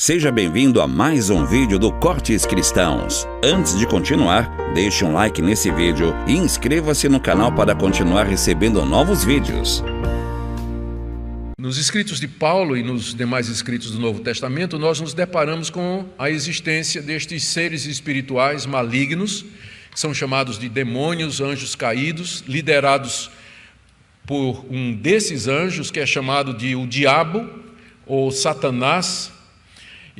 Seja bem-vindo a mais um vídeo do Cortes Cristãos. Antes de continuar, deixe um like nesse vídeo e inscreva-se no canal para continuar recebendo novos vídeos. Nos escritos de Paulo e nos demais escritos do Novo Testamento, nós nos deparamos com a existência destes seres espirituais malignos, que são chamados de demônios, anjos caídos, liderados por um desses anjos, que é chamado de o diabo ou Satanás,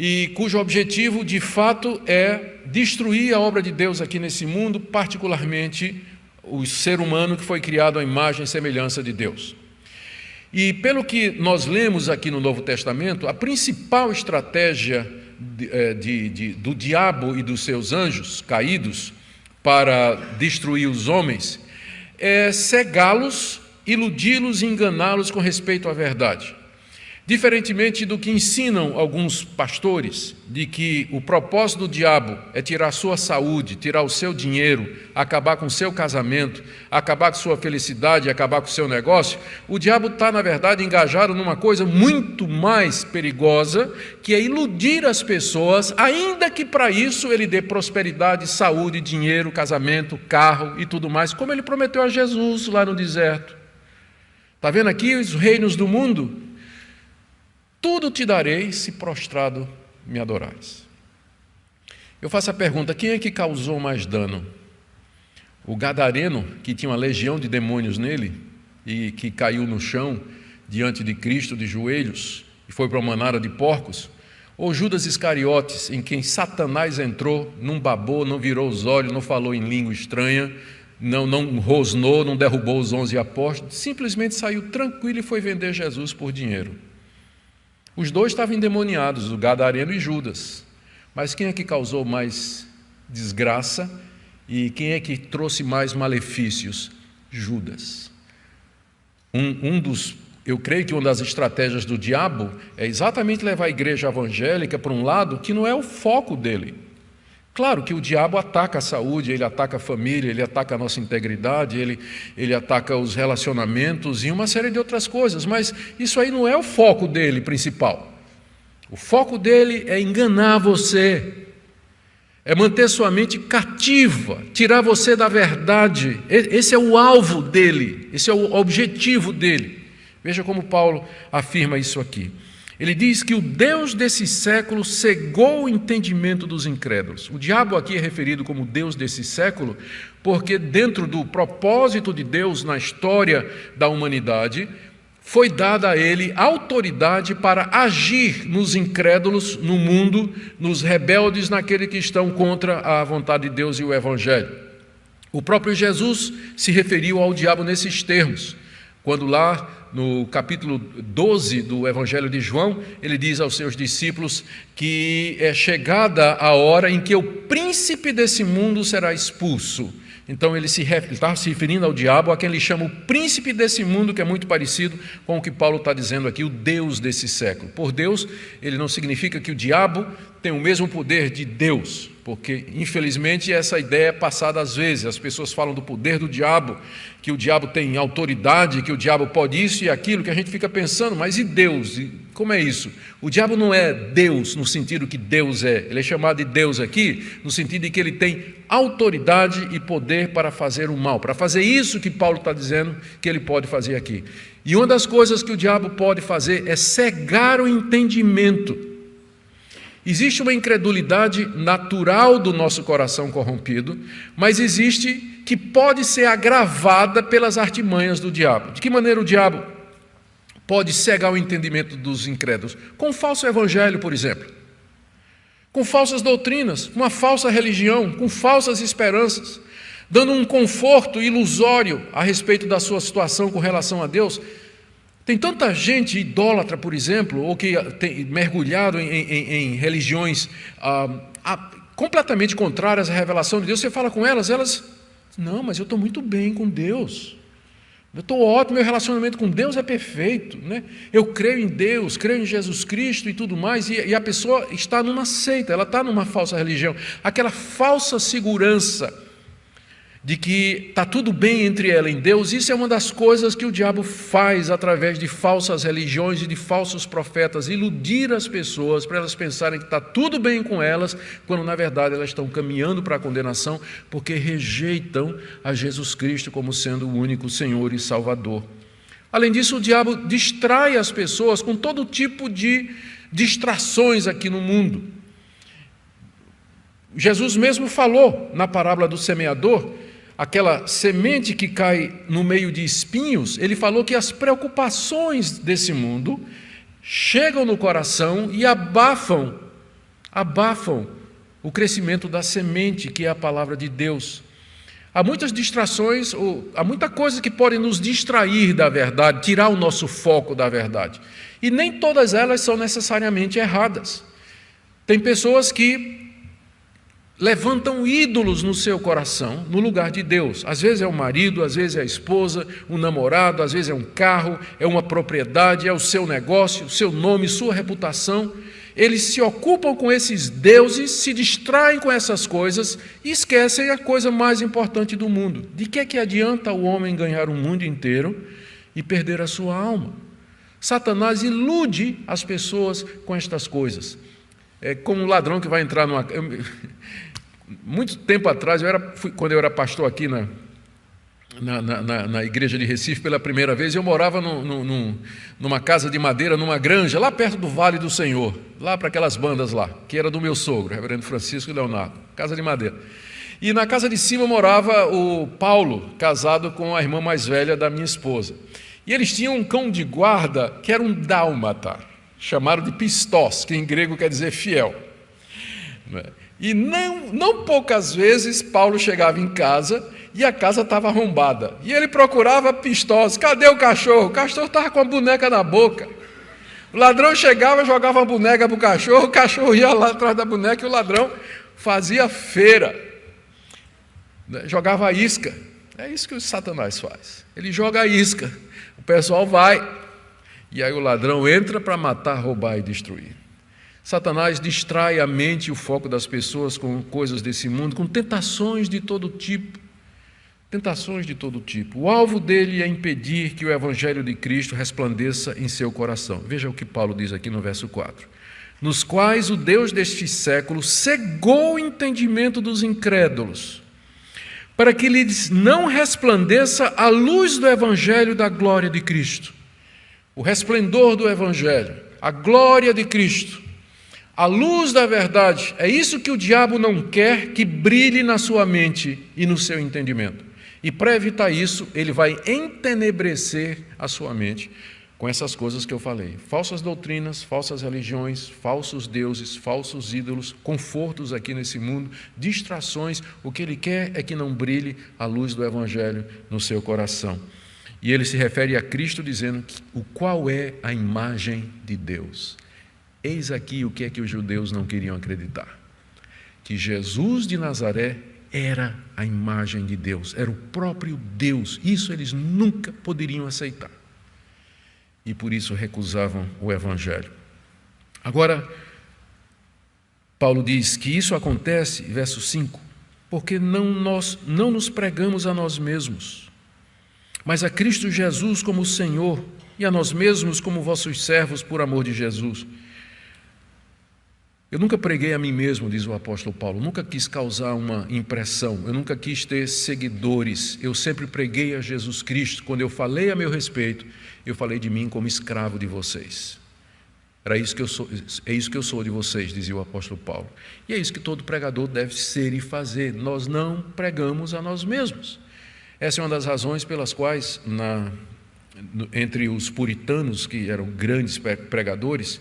e cujo objetivo, de fato, é destruir a obra de Deus aqui nesse mundo, particularmente o ser humano que foi criado à imagem e semelhança de Deus. E pelo que nós lemos aqui no Novo Testamento, a principal estratégia do diabo e dos seus anjos caídos para destruir os homens é cegá-los, iludi-los e enganá-los com respeito à verdade. Diferentemente do que ensinam alguns pastores, de que o propósito do diabo é tirar sua saúde, tirar o seu dinheiro, acabar com o seu casamento, acabar com sua felicidade, acabar com o seu negócio, o diabo está, na verdade, engajado numa coisa muito mais perigosa, que é iludir as pessoas, ainda que para isso ele dê prosperidade, saúde, dinheiro, casamento, carro e tudo mais, como ele prometeu a Jesus lá no deserto. Está vendo aqui os reinos do mundo? Tudo te darei se prostrado me adorares. Eu faço a pergunta, quem é que causou mais dano? O gadareno, que tinha uma legião de demônios nele e que caiu no chão diante de Cristo de joelhos e foi para uma manada de porcos? Ou Judas Iscariotes, em quem Satanás entrou, não babou, não virou os olhos, não falou em língua estranha, não rosnou, não derrubou os 11 apóstolos, simplesmente saiu tranquilo e foi vender Jesus por dinheiro. Os dois estavam endemoniados, o gadareno e Judas. Mas quem é que causou mais desgraça e quem é que trouxe mais malefícios? Judas. Eu creio que uma das estratégias do diabo é exatamente levar a igreja evangélica para um lado que não é o foco dele. Claro que o diabo ataca a saúde, ele ataca a família, ele ataca a nossa integridade, ele ataca os relacionamentos e uma série de outras coisas, mas isso aí não é o foco dele principal. O foco dele é enganar você, é manter sua mente cativa, tirar você da verdade. Esse é o alvo dele, esse é o objetivo dele. Veja como Paulo afirma isso aqui. Ele diz que o Deus desse século cegou o entendimento dos incrédulos. O diabo aqui é referido como Deus desse século, porque dentro do propósito de Deus na história da humanidade, foi dada a ele autoridade para agir nos incrédulos, no mundo, nos rebeldes, naqueles que estão contra a vontade de Deus e o Evangelho. O próprio Jesus se referiu ao diabo nesses termos, quando lá no capítulo 12 do Evangelho de João, ele diz aos seus discípulos que é chegada a hora em que o príncipe desse mundo será expulso. Então ele está se referindo ao diabo, a quem ele chama o príncipe desse mundo, que é muito parecido com o que Paulo está dizendo aqui, o Deus desse século. Por Deus, ele não significa que o diabo tem o mesmo poder de Deus, porque infelizmente essa ideia é passada às vezes. As pessoas falam do poder do diabo, que o diabo tem autoridade, que o diabo pode isso e aquilo, que a gente fica pensando, mas e Deus? Como é isso? O diabo não é Deus no sentido que Deus é. Ele é chamado de Deus aqui no sentido de que ele tem autoridade e poder para fazer o mal, para fazer isso que Paulo está dizendo que ele pode fazer aqui. E uma das coisas que o diabo pode fazer é cegar o entendimento. Existe uma incredulidade natural do nosso coração corrompido, mas existe que pode ser agravada pelas artimanhas do diabo. De que maneira o diabo pode cegar o entendimento dos incrédulos? Com o falso evangelho, por exemplo. Com falsas doutrinas, uma falsa religião, com falsas esperanças, dando um conforto ilusório a respeito da sua situação com relação a Deus. Tem tanta gente idólatra, por exemplo, ou que tem mergulhado em religiões completamente contrárias à revelação de Deus. Você fala com elas, não, mas eu estou muito bem com Deus. Eu estou ótimo, meu relacionamento com Deus é perfeito, né? Eu creio em Deus, creio em Jesus Cristo e tudo mais, e a pessoa está numa seita, ela está numa falsa religião, aquela falsa segurança. de que está tudo bem entre ela e Deus. Isso é uma das coisas que o diabo faz através de falsas religiões e de falsos profetas, iludir as pessoas para elas pensarem que está tudo bem com elas, quando na verdade elas estão caminhando para a condenação, porque rejeitam a Jesus Cristo como sendo o único Senhor e Salvador. Além disso, o diabo distrai as pessoas com todo tipo de distrações aqui no mundo. Jesus mesmo falou na parábola do semeador, aquela semente que cai no meio de espinhos, ele falou que as preocupações desse mundo chegam no coração e abafam o crescimento da semente, que é a palavra de Deus. Há muitas distrações, há muita coisa que pode nos distrair da verdade, tirar o nosso foco da verdade. E nem todas elas são necessariamente erradas. Tem pessoas que levantam ídolos no seu coração, no lugar de Deus. Às vezes é o marido, às vezes é a esposa, um namorado, às vezes é um carro, é uma propriedade, é o seu negócio, o seu nome, sua reputação. Eles se ocupam com esses deuses, se distraem com essas coisas e esquecem a coisa mais importante do mundo. De que adianta o homem ganhar o mundo inteiro e perder a sua alma? Satanás ilude as pessoas com estas coisas. É como um ladrão que vai entrar numa... Muito tempo atrás, quando eu era pastor aqui na igreja de Recife pela primeira vez, eu morava numa casa de madeira, numa granja, lá perto do Vale do Senhor, lá para aquelas bandas lá, que era do meu sogro, reverendo Francisco e Leonardo, casa de madeira. E na casa de cima morava o Paulo, casado com a irmã mais velha da minha esposa. E eles tinham um cão de guarda que era um dálmata, chamado de Pistós, que em grego quer dizer fiel. E não poucas vezes Paulo chegava em casa e a casa estava arrombada. E ele procurava Pistós. Cadê o cachorro? O cachorro estava com a boneca na boca. O ladrão chegava, jogava a boneca para o cachorro ia lá atrás da boneca e o ladrão fazia feira. Jogava a isca. É isso que o Satanás faz. Ele joga a isca. O pessoal vai. E aí o ladrão entra para matar, roubar e destruir. Satanás distrai a mente e o foco das pessoas com coisas desse mundo, com tentações de todo tipo. Tentações de todo tipo. O alvo dele é impedir que o evangelho de Cristo resplandeça em seu coração. Veja o que Paulo diz aqui no verso 4. Nos quais o Deus deste século cegou o entendimento dos incrédulos, para que lhes não resplandeça a luz do evangelho da glória de Cristo. O resplendor do evangelho, a glória de Cristo, a luz da verdade, é isso que o diabo não quer que brilhe na sua mente e no seu entendimento. E para evitar isso, ele vai entenebrecer a sua mente com essas coisas que eu falei. Falsas doutrinas, falsas religiões, falsos deuses, falsos ídolos, confortos aqui nesse mundo, distrações. O que ele quer é que não brilhe a luz do evangelho no seu coração. E ele se refere a Cristo dizendo o qual é a imagem de Deus. Eis aqui o que é que os judeus não queriam acreditar. Que Jesus de Nazaré era a imagem de Deus, era o próprio Deus. Isso eles nunca poderiam aceitar. E por isso recusavam o evangelho. Agora, Paulo diz que isso acontece, verso 5, porque não nos pregamos a nós mesmos, mas a Cristo Jesus como Senhor e a nós mesmos como vossos servos por amor de Jesus. Eu nunca preguei a mim mesmo, diz o apóstolo Paulo, nunca quis causar uma impressão, eu nunca quis ter seguidores, eu sempre preguei a Jesus Cristo. Quando eu falei a meu respeito, eu falei de mim como escravo de vocês. É isso que eu sou de vocês, dizia o apóstolo Paulo. E é isso que todo pregador deve ser e fazer. Nós não pregamos a nós mesmos. Essa é uma das razões pelas quais, entre os puritanos, que eram grandes pregadores,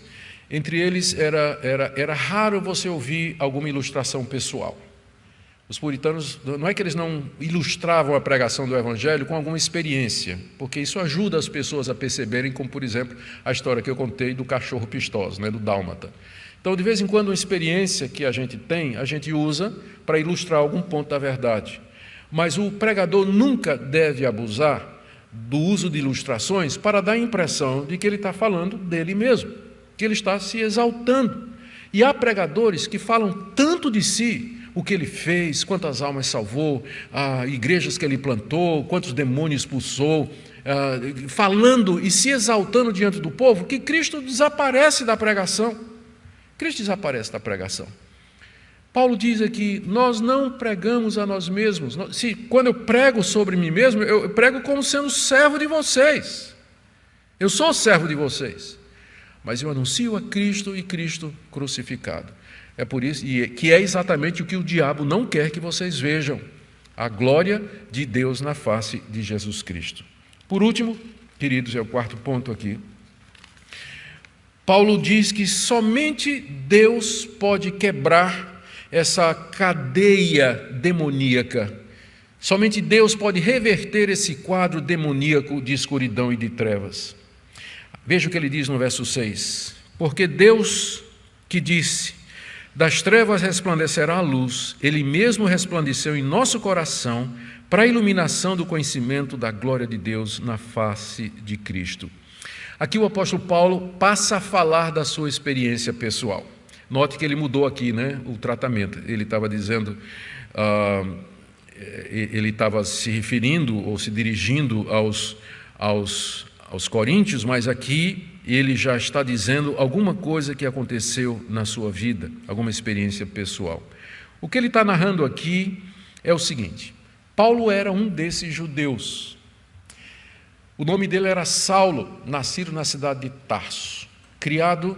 entre eles era raro você ouvir alguma ilustração pessoal. Os puritanos, não é que eles não ilustravam a pregação do evangelho com alguma experiência, porque isso ajuda as pessoas a perceberem, como por exemplo a história que eu contei do cachorro Pistós, do dálmata. Então, de vez em quando, uma experiência que a gente tem, a gente usa para ilustrar algum ponto da verdade. Mas o pregador nunca deve abusar do uso de ilustrações para dar a impressão de que ele está falando dele mesmo, que ele está se exaltando. E há pregadores que falam tanto de si, o que ele fez, quantas almas salvou, igrejas que ele plantou, quantos demônios expulsou, falando e se exaltando diante do povo, que Cristo desaparece da pregação. Cristo desaparece da pregação. Paulo diz aqui, nós não pregamos a nós mesmos. Quando eu prego sobre mim mesmo, eu prego como sendo servo de vocês. Eu sou servo de vocês. Mas eu anuncio a Cristo e Cristo crucificado. É por isso, que é exatamente o que o diabo não quer que vocês vejam. A glória de Deus na face de Jesus Cristo. Por último, queridos, é o quarto ponto aqui. Paulo diz que somente Deus pode quebrar essa cadeia demoníaca. Somente Deus pode reverter esse quadro demoníaco de escuridão e de trevas. Veja o que ele diz no verso 6. Porque Deus que disse, das trevas resplandecerá a luz, Ele mesmo resplandeceu em nosso coração para a iluminação do conhecimento da glória de Deus na face de Cristo. Aqui o apóstolo Paulo passa a falar da sua experiência pessoal. Note que ele mudou aqui, o tratamento. Ele estava dizendo, ele estava se referindo ou se dirigindo aos coríntios, mas aqui ele já está dizendo alguma coisa que aconteceu na sua vida, alguma experiência pessoal. O que ele está narrando aqui é o seguinte: Paulo era um desses judeus. O nome dele era Saulo, nascido na cidade de Tarso, criado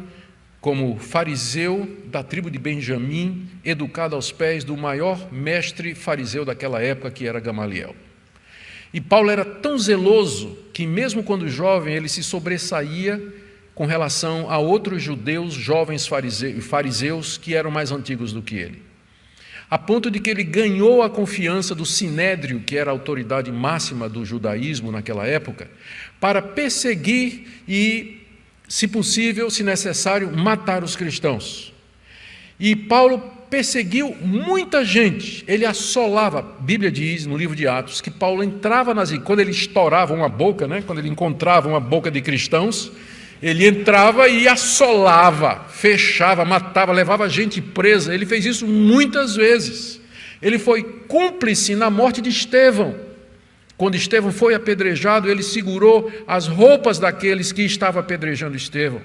como fariseu da tribo de Benjamim, educado aos pés do maior mestre fariseu daquela época, que era Gamaliel. E Paulo era tão zeloso que, mesmo quando jovem, ele se sobressaía com relação a outros judeus, jovens fariseus, que eram mais antigos do que ele. A ponto de que ele ganhou a confiança do Sinédrio, que era a autoridade máxima do judaísmo naquela época, para perseguir e, se possível, se necessário, matar os cristãos. E Paulo perseguiu muita gente, ele assolava. A Bíblia diz, no livro de Atos, que Paulo entrava quando ele estourava uma boca, quando ele encontrava uma boca de cristãos, ele entrava e assolava, fechava, matava, levava gente presa. Ele fez isso muitas vezes. Ele foi cúmplice na morte de Estevão. Quando Estevão foi apedrejado, ele segurou as roupas daqueles que estavam apedrejando Estevão.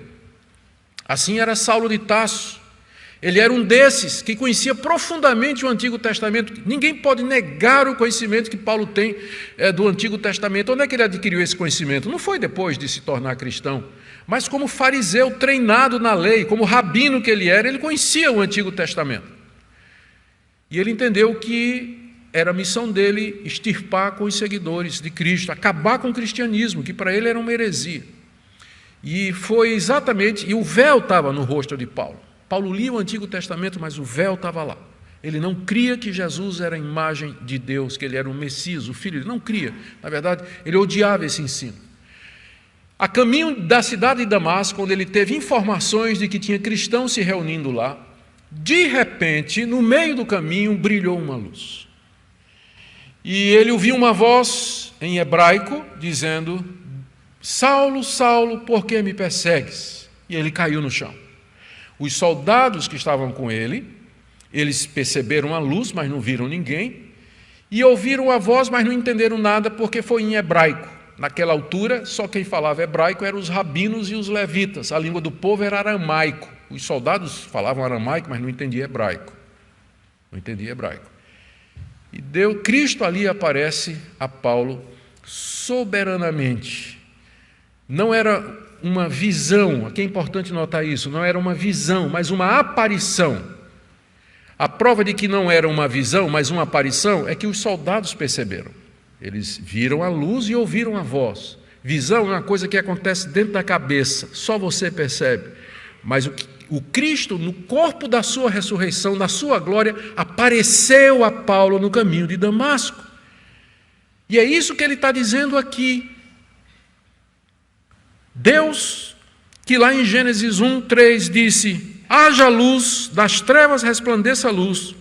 Assim era Saulo de Tarso. Ele era um desses que conhecia profundamente o Antigo Testamento. Ninguém pode negar o conhecimento que Paulo tem do Antigo Testamento. Onde é que ele adquiriu esse conhecimento? Não foi depois de se tornar cristão, mas como fariseu treinado na lei, como rabino que ele era, ele conhecia o Antigo Testamento. E ele entendeu que era a missão dele extirpar com os seguidores de Cristo, acabar com o cristianismo, que para ele era uma heresia. E foi exatamente, e o véu estava no rosto de Paulo. Paulo lia o Antigo Testamento, mas o véu estava lá. Ele não cria que Jesus era a imagem de Deus, que ele era o Messias, o Filho. Ele não cria. Na verdade, ele odiava esse ensino. A caminho da cidade de Damasco, quando ele teve informações de que tinha cristãos se reunindo lá, de repente, no meio do caminho, brilhou uma luz. E ele ouviu uma voz em hebraico dizendo: Saulo, Saulo, por que me persegues? E ele caiu no chão. Os soldados que estavam com ele, eles perceberam a luz, mas não viram ninguém, e ouviram a voz, mas não entenderam nada, porque foi em hebraico. Naquela altura, só quem falava hebraico eram os rabinos e os levitas. A língua do povo era aramaico. Os soldados falavam aramaico, mas não entendiam hebraico. Não entendia hebraico. E Cristo ali aparece a Paulo soberanamente. Não era uma visão, aqui é importante notar isso, não era uma visão, mas uma aparição. A prova de que não era uma visão, mas uma aparição, é que os soldados perceberam. Eles viram a luz e ouviram a voz. Visão é uma coisa que acontece dentro da cabeça, só você percebe. Mas o Cristo, no corpo da sua ressurreição, da sua glória, apareceu a Paulo no caminho de Damasco. E é isso que ele está dizendo aqui. Deus, que lá em Gênesis 1:3 disse: haja luz, das trevas resplandeça a luz.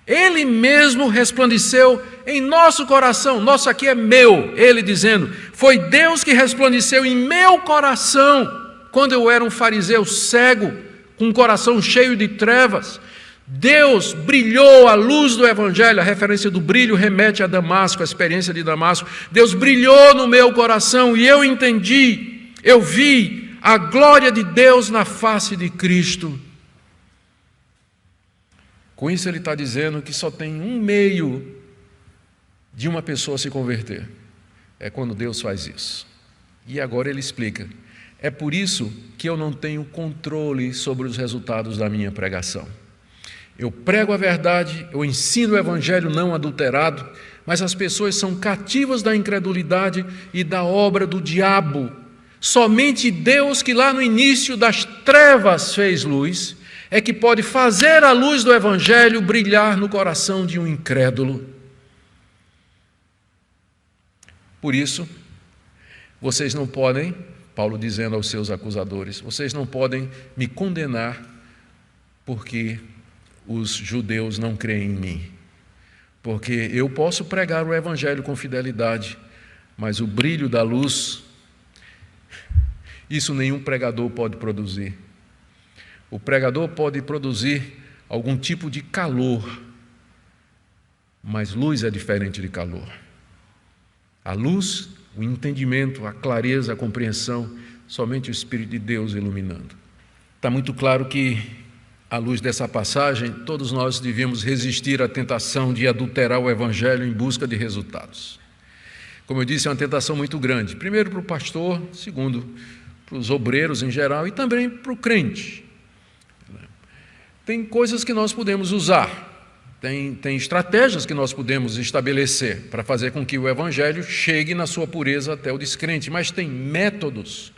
Ele mesmo resplandeceu em nosso coração. Nosso aqui é meu. Ele dizendo: foi Deus que resplandeceu em meu coração, quando eu era um fariseu cego, com um coração cheio de trevas. Deus brilhou a luz do Evangelho, a referência do brilho remete a Damasco, a experiência de Damasco. Deus brilhou no meu coração e eu entendi, eu vi a glória de Deus na face de Cristo. Com isso ele está dizendo que só tem um meio de uma pessoa se converter. É quando Deus faz isso. E agora ele explica. É por isso que eu não tenho controle sobre os resultados da minha pregação. Eu prego a verdade, eu ensino o Evangelho não adulterado, mas as pessoas são cativas da incredulidade e da obra do diabo. Somente Deus, que lá no início das trevas fez luz, é que pode fazer a luz do Evangelho brilhar no coração de um incrédulo. Por isso, vocês não podem, Paulo dizendo aos seus acusadores, vocês não podem me condenar porque os judeus não creem em mim. Porque eu posso pregar o Evangelho com fidelidade, mas o brilho da luz, isso nenhum pregador pode produzir. O pregador pode produzir algum tipo de calor, mas luz é diferente de calor. A luz, o entendimento, a clareza, a compreensão, somente o Espírito de Deus iluminando. Está muito claro que, à luz dessa passagem, todos nós devíamos resistir à tentação de adulterar o Evangelho em busca de resultados. Como eu disse, é uma tentação muito grande. Primeiro para o pastor, segundo para os obreiros em geral e também para o crente. Tem coisas que nós podemos usar. Tem estratégias que nós podemos estabelecer para fazer com que o Evangelho chegue na sua pureza até o descrente, mas tem métodos,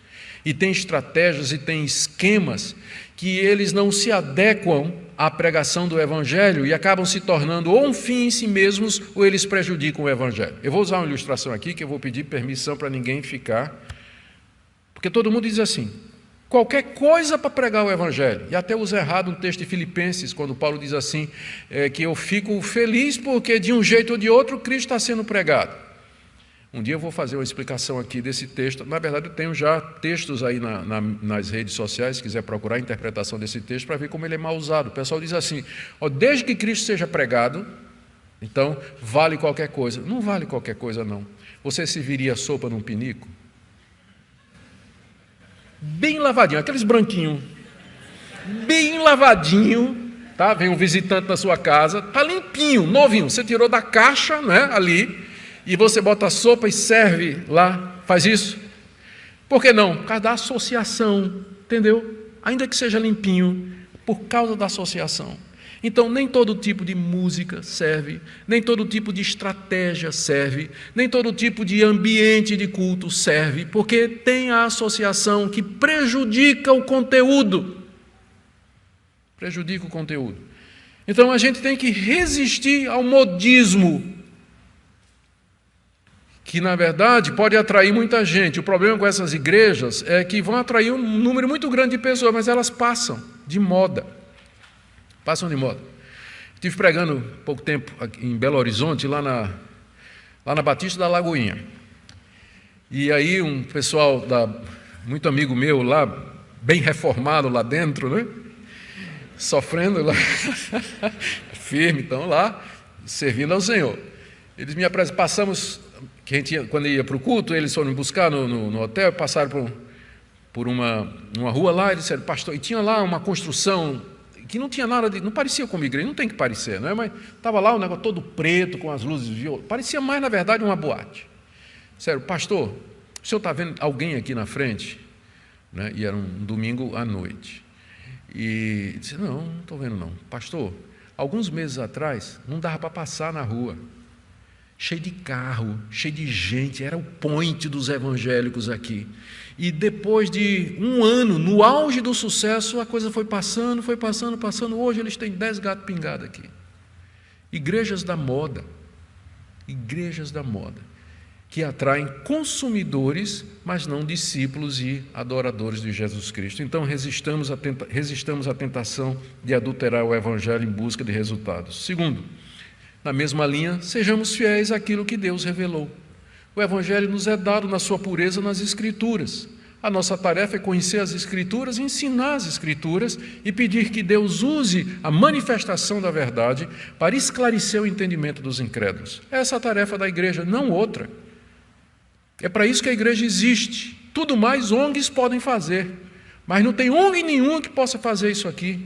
e tem estratégias, e tem esquemas que eles não se adequam à pregação do Evangelho e acabam se tornando ou um fim em si mesmos, ou eles prejudicam o Evangelho. Eu vou usar uma ilustração aqui, que eu vou pedir permissão para ninguém ficar, porque todo mundo diz assim, qualquer coisa para pregar o Evangelho. E até usa errado um texto de Filipenses, quando Paulo diz assim, que eu fico feliz porque de um jeito ou de outro Cristo está sendo pregado. Um dia eu vou fazer uma explicação aqui desse texto. Na verdade, eu tenho já textos aí nas redes sociais, se quiser procurar a interpretação desse texto, para ver como ele é mal usado. O pessoal diz assim, desde que Cristo seja pregado, então vale qualquer coisa. Não vale qualquer coisa, não. Você serviria sopa num pinico? Bem lavadinho, aqueles branquinhos, bem lavadinho, tá? Vem um visitante na sua casa, tá limpinho, novinho, você tirou da caixa, né, ali, e você bota a sopa e serve lá, faz isso? Por que não? Por causa da associação, entendeu? Ainda que seja limpinho, por causa da associação. Então, nem todo tipo de música serve, nem todo tipo de estratégia serve, nem todo tipo de ambiente de culto serve, porque tem a associação que prejudica o conteúdo. Prejudica o conteúdo. Então, a gente tem que resistir ao modismo, que, na verdade, pode atrair muita gente. O problema com essas igrejas é que vão atrair um número muito grande de pessoas, mas elas passam de moda. Passam de moda. Estive pregando pouco tempo em Belo Horizonte, lá na Batista da Lagoinha. E aí um pessoal, muito amigo meu lá, bem reformado lá dentro, né? Sofrendo lá, firme, então lá, servindo ao Senhor. Eles me apresentaram, passamos, quando ia para o culto, eles foram me buscar no hotel, passaram por uma rua lá, e disseram, pastor, e tinha lá uma construção que não tinha nada não parecia como igreja, não tem que parecer, não é? Mas estava lá o negócio todo preto, com as luzes violetas, parecia mais, na verdade, uma boate. Sério, pastor, o senhor está vendo alguém aqui na frente? Né? E era um domingo à noite. E disse, não estou vendo não. Pastor, alguns meses atrás, não dava para passar na rua. Cheio de carro, cheio de gente, era o point dos evangélicos aqui. E depois de um ano, no auge do sucesso, a coisa foi passando. Hoje eles têm 10 gatos pingados aqui. Igrejas da moda, que atraem consumidores, mas não discípulos e adoradores de Jesus Cristo. Então resistamos à tentação de adulterar o Evangelho em busca de resultados. Segundo, na mesma linha, sejamos fiéis àquilo que Deus revelou. O Evangelho nos é dado na sua pureza nas Escrituras. A nossa tarefa é conhecer as Escrituras, ensinar as Escrituras e pedir que Deus use a manifestação da verdade para esclarecer o entendimento dos incrédulos. Essa é a tarefa da igreja, não outra. É para isso que a igreja existe. Tudo mais ONGs podem fazer, mas não tem ONG nenhuma que possa fazer isso aqui.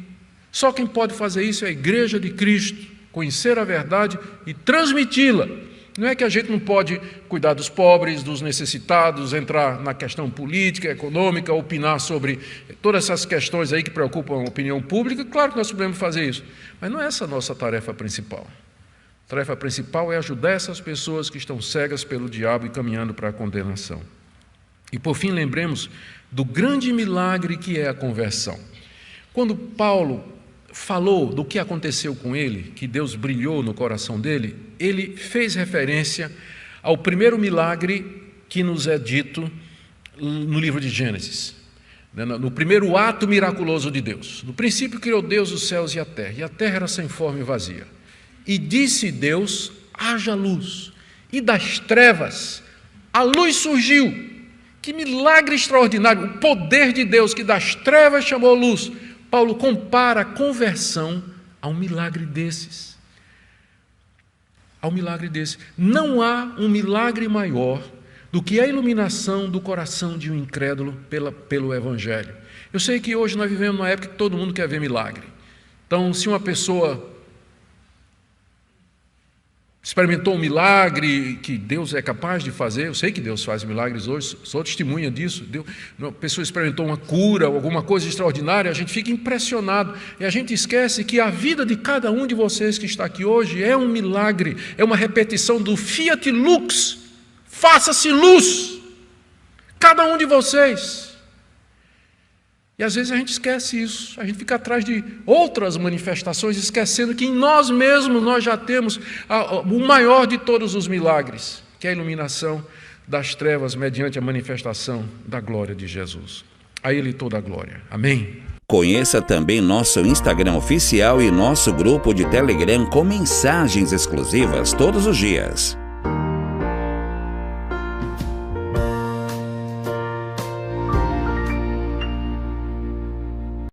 Só quem pode fazer isso é a igreja de Cristo, conhecer a verdade e transmiti-la. Não é que a gente não pode cuidar dos pobres, dos necessitados, entrar na questão política, econômica, opinar sobre todas essas questões aí que preocupam a opinião pública. Claro que nós podemos fazer isso, mas não é essa a nossa tarefa principal. A tarefa principal é ajudar essas pessoas que estão cegas pelo diabo e caminhando para a condenação. E por fim, lembremos do grande milagre que é a conversão. Quando Paulo falou do que aconteceu com ele, que Deus brilhou no coração dele, ele fez referência ao primeiro milagre que nos é dito no livro de Gênesis, no primeiro ato miraculoso de Deus. No princípio criou Deus os céus e a terra era sem forma e vazia. E disse Deus, haja luz, e das trevas a luz surgiu. Que milagre extraordinário, o poder de Deus que das trevas chamou luz. Paulo compara a conversão a um milagre desses. Ao milagre desse. Não há um milagre maior do que a iluminação do coração de um incrédulo pelo Evangelho. Eu sei que hoje nós vivemos numa época que todo mundo quer ver milagre. Então, se uma pessoa experimentou um milagre que Deus é capaz de fazer, eu sei que Deus faz milagres hoje, sou testemunha disso, uma pessoa experimentou uma cura, alguma coisa extraordinária, a gente fica impressionado, e a gente esquece que a vida de cada um de vocês que está aqui hoje é um milagre, é uma repetição do Fiat Lux, faça-se luz, cada um de vocês. E às vezes a gente esquece isso, a gente fica atrás de outras manifestações, esquecendo que em nós mesmos nós já temos o maior de todos os milagres, que é a iluminação das trevas mediante a manifestação da glória de Jesus. A Ele toda a glória. Amém? Conheça também nosso Instagram oficial e nosso grupo de Telegram com mensagens exclusivas todos os dias.